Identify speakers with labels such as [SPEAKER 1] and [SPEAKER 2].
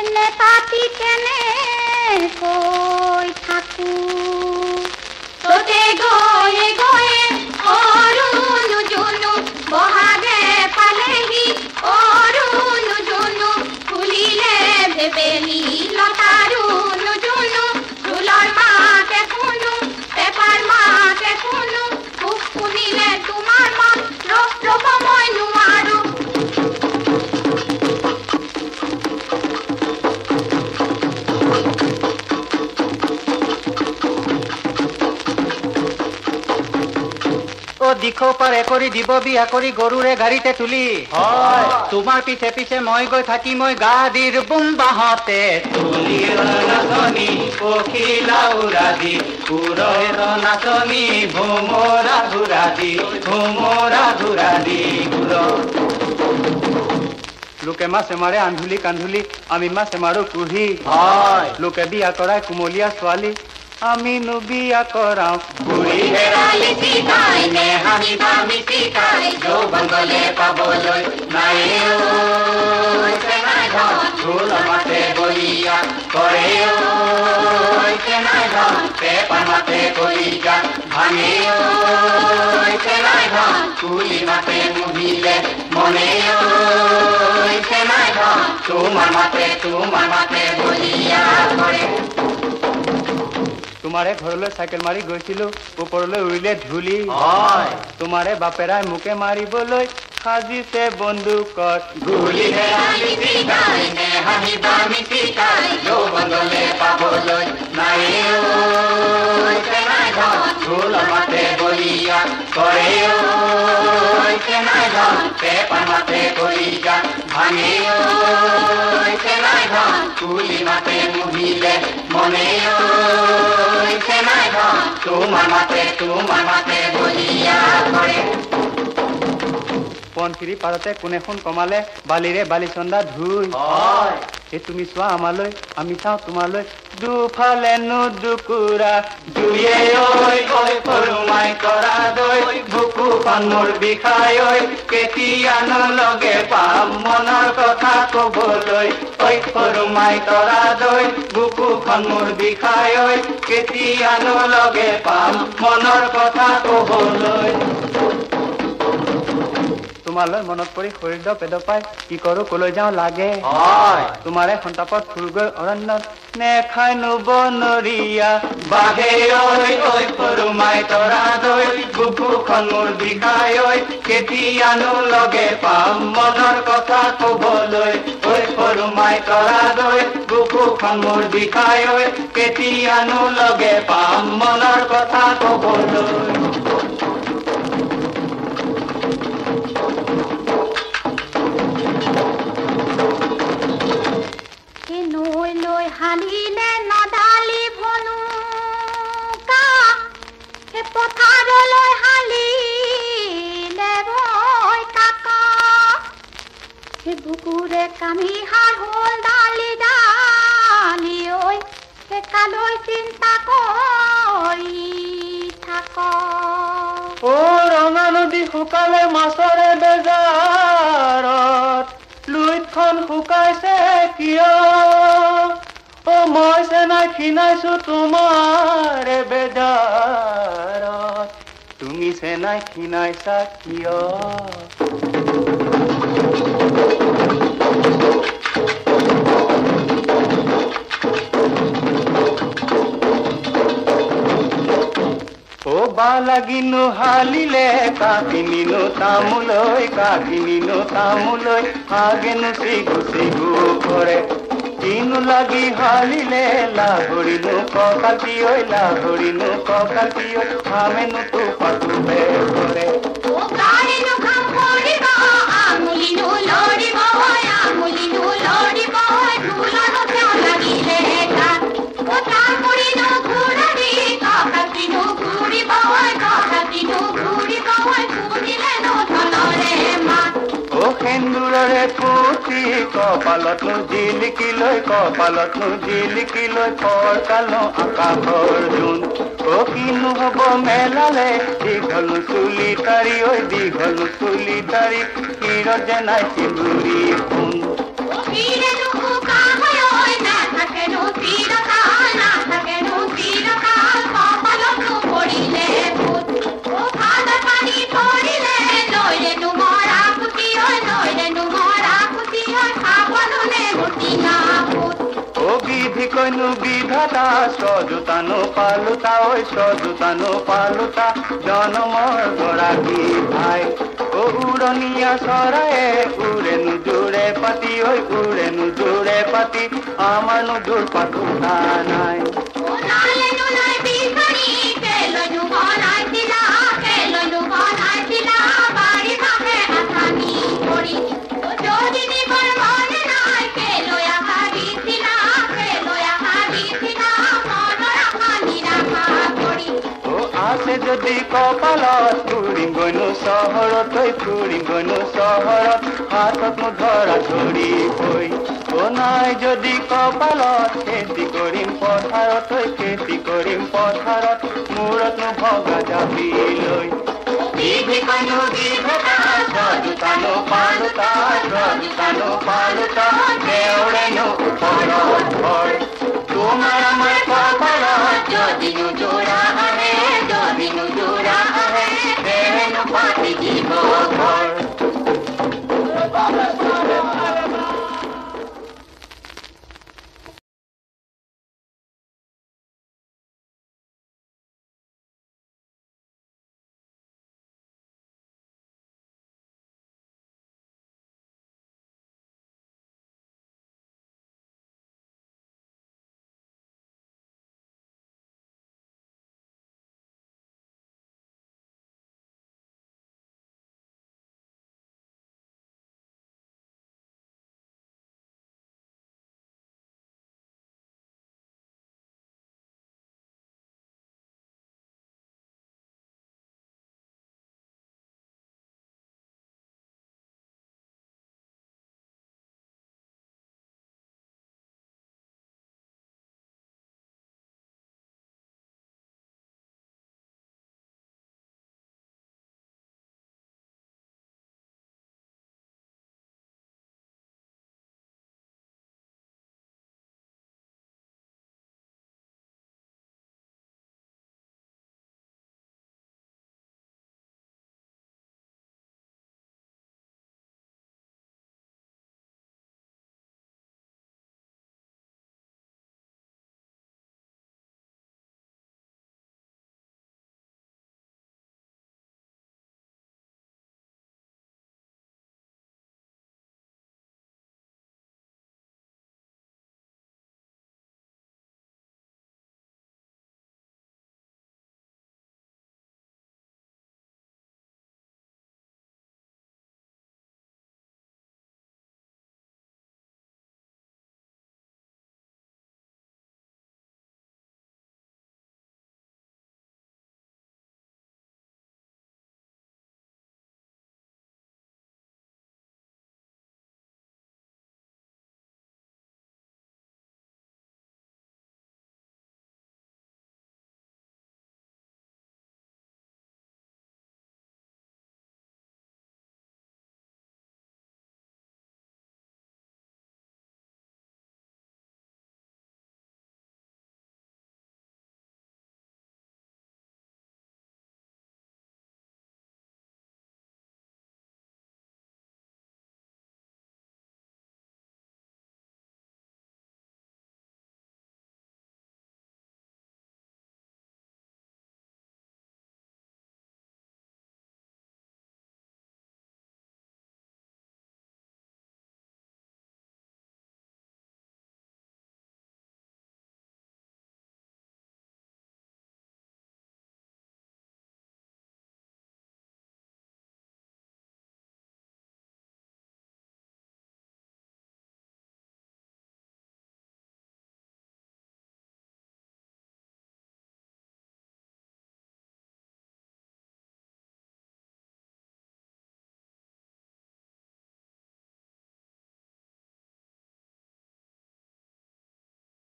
[SPEAKER 1] এনে পাতি কেনে কৈ থাকো তোতে গয়ে গয়ে অৰুণ জুনু বহাগে পালেহি অৰুণ জুনু ফুলিলে ভেবেলি লতাৰুণ জুনু ফুলৰ মাতে শুনো পেপাৰ মাতে শুনো খুব শুনিলে তোমাৰ মন ৰ'ব মই নোৱাৰো
[SPEAKER 2] দিখো পাৰে কৰি দিব বিয়া কৰি গৰুৰে গাড়ীতে তুলি হয় তোমাৰ পিছে পিছে মই গৈ থাকি মই গা দিৰ বুম বাহতে তুলিৰ নাচনি পখিলা উৰা দি পুৰৰ নাচনি ভোমৰা ঘূৰা দি লোকে মাছে মাৰে আন্ধুলি কান্ধুলি আমি মাছে মাৰো কুহি হয় লোকে বিয়া কৰাই কুমলীয়া ছোৱালী আমি বিয়া কৰাও বুঢ়ী হেৰালি চিকাই নে হাঁহিবা মিচিকাই যৌৱন গলে পাবলৈ নাই ঢোল মাতে বলিয়া কৰে নাই ধন পেপাৰ মাতে কলিজা ভাঙে নাই ধন কুলি মাতে মুহিলে মনে নাই ধন তোমাৰ মাতে বলিয়া কৰে তোমাৰে ঘৰলৈ চাইকেল মাৰি গৈছিলো ওপৰলৈ উৰিলে ধূলি তোমাৰে বাপেৰাই মোকে মাৰিবলৈ সাজিছে বন্দুকত গুলি হেৰালি চিকাই নে হাঁহিবা মিচিকাই যৌৱন গলে পাবলৈ নাই ধন ঢোল মাতে বলিয়া কৰে নাই ধন পেপাৰ মাতে কলিজা ভাঙে নাই ধন কুলি মাতে মুহিলে মনে নাই ধন তোমাৰ মাতে বলিয়া কৰে পনখিৰি পাৰতে কোনে ফোন কমালে বালিৰে বালি চন্দা ধুই এই তুমি চোৱা আমালৈ আমি চাওঁ তোমালৈ দুফালে দুকুৰা জুয়ে ঐ সৰুমাই কৰা দৈ বুকুখন মোৰ বিষাই ঐ কেতিয়ানো লগে পাম মনৰ কথা কবলৈ ঐ সৰুমাই কৰা দৈ বুকুখন মোৰ বিষাই ঐ কেতিয়ানো লগে পাম মনৰ কথা কবলৈ তোমালৈ মনত পৰি শৰীৰ পেদ পাই কি কৰো কলৈ যাওঁ লাগে তোমাৰে সন্তাপত ফুল গৈ অৰণ্যত নেখাই বনৰীয়া বাঘে ঐ সৰুমাই তৰা দৈ বুকুখন মোৰ বিষাই ঐ কেতিয়ানো লগে পাম মনৰ কথা কবলৈ ঐ সৰুমাই তৰা দৈ বুকুখন মোৰ বিষাই ঐ কেতিয়ানো লগে পাম মনৰ কথা কবলৈ
[SPEAKER 1] হালিলে নদালি ভনুকা হে পথাৰলৈ হালিলে বৈ কাকা হে বুকুৰে কামিহাৰ হ'ল ডালি ডালি ঐ হে কালৈ চিন্তা কৰি থাক
[SPEAKER 2] ৰঙা নদী শুকালে মাছৰে বেজাৰত লুইতখন শুকাইছে কিয় মই চেনাই খিনাইছো তোমাৰ বেজাৰত তুমি চেনাই খিনাইছা কিয় বা লাগিনো হালিলে কাকিনিনো তামোলৈ আগেনো চিগু কৰে কিনো লাগি হালিলে লাহৰিনো ককাতি ঐ আমেনো তো পাতো কৰে সেন্দুৰৰে পুতি কপালতনো জিলিকি লৈ পৰকালো আকাশৰ জোন কিনো হব মেলালে দীঘল চুলি তাৰি ক্ষীৰত যেনাই চিন্দুৰী সোণ কৈনো বিধাতা সজোতানো পালোতা ঐ সজোতানো পালোতা জনমৰ গৰাকী ভাই ও উৰণীয়া চৰায়ে উৰে নুজুৰে পাতি ঐ উৰে নুজুৰে পাতি আমাৰ নুজুৰ পাতোতা নাই আছে যদি কপালত ফুৰিম গৈনো চহৰত ফুৰিম গৈনো চহৰত হাতত মোৰ ধৰা ধৰি হৈ অ নাই যদি কপালত খেতি কৰিম পথাৰত খেতি কৰিম পথাৰত মূৰত নো ভগা যাবি লৈ সজোতানো পালোতা দেউৰেনো ওপৰত ঘৰ